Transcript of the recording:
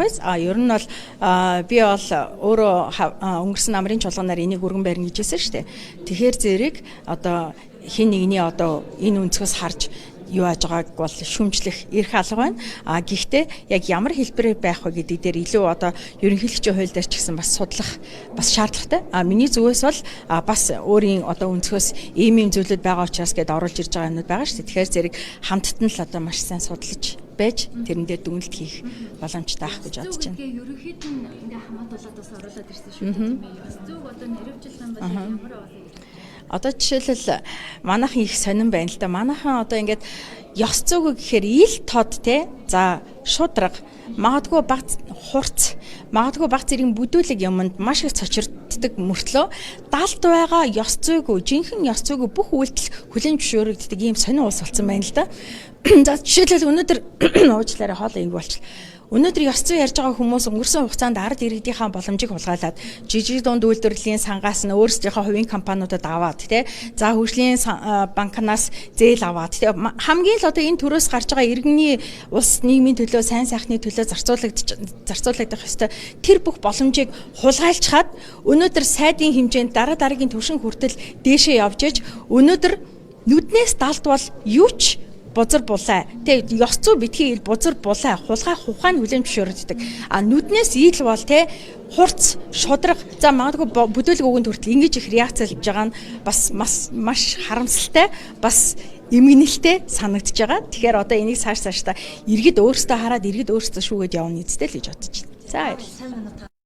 байс. Ер нь бол би бол өөрөө өнгөрсөн намрын чуулганаар энийг өргөн барина гэжсэн шүү дээ. Тэгэхээр зэрэг одоо хин нэгний одоо энэ өнцгөөс харж юу яаж байгааг бол шүмжлэх эрх алга байна. Гэхдээ яг ямар хэлбэрээр байх вэ гэдэг дээр илүү одоо ерөнхийлөгчийн хууль дээр ч гэсэн бас судлах бас шаардлагатай. Миний зүгээс бол бас өөрийн одоо өнцгөөс ийм зүйлүүд байгаа учраас гээд оруулж ирж байгаа юмнууд байгаа шүү дээ. Тэгэхээр зэрэг хамтд нь л одоо маш сайн судлаж байж тэрэн дээр дүгнэлт хийх боломжтой ах гэж бодож байна. Тэгэхээр ерөнхийд нь ингээ хамаатуулаад бас оруулаад ирсэн шүү дээ. Тийм ээ. Бас зүг одоо наривчлан бол ямар болов. Одоо жишээлбэл манайхан их сонирн байна л да. Манайхан одоо ингээд ёс зүйг гэхээр ил тод те. За шудраг, магадгүй баг хурц, магадгүй баг зэрэг бүдүүлэг юмд маш их цочирддаг мөртлөө далд байгаа ёс зүйг, жинхэнэ ёс зүйг бүх үйлдэл хүлээн зөвшөөрөгддөг ийм сонин улс болсон байна л да. За жишээлбэл өнөөдөр уучлаарай хоол ийг болчихлоо. Өнөөдөр ёс зүй ярьж байгаа хүмүүс өнгөрсөн хугацаанд ард иргэдийнхаа боломжийг хулгайлаад жижиг дунд үйлдвэрлэлийн сангаас нь өөрсдийнхөө хувийн компаниудад аваад тий за хөгжлийн банкнаас зээл аваад тий хамгийн л одоо энэ төрөөс гарч байгаа иргэний улс нийгмийн төлөө сайн сайхны төлөө зарцуулагдах ёстой тэр бүх боломжийг хулгайлцгаад өнөөдөр сайдын хэмжээнд дараа дараагийн түвшин хүртэл дээшээ явж иж өнөөдөр нүднээс далд бол юу ч бузар булаа. Тэг ёс зүй битгий бузар булаа. Хулгай ухаан хүлээн зөвшөөрөгддөг. Нүднээс ил бол те хурц, шудраг. За магадгүй бүдүүлэг өгөнд хүртэл ингэж их реакцлж байгаа нь бас маш харамсалтай, бас эмгэнэлтэй санагдаж байгаа. Тэгэхээр одоо энийг цааш та иргэд өөрсдөө хараад иргэд өөрсдөө шүүгээд явна үстэй л гэж бодож байна. За баярлалаа.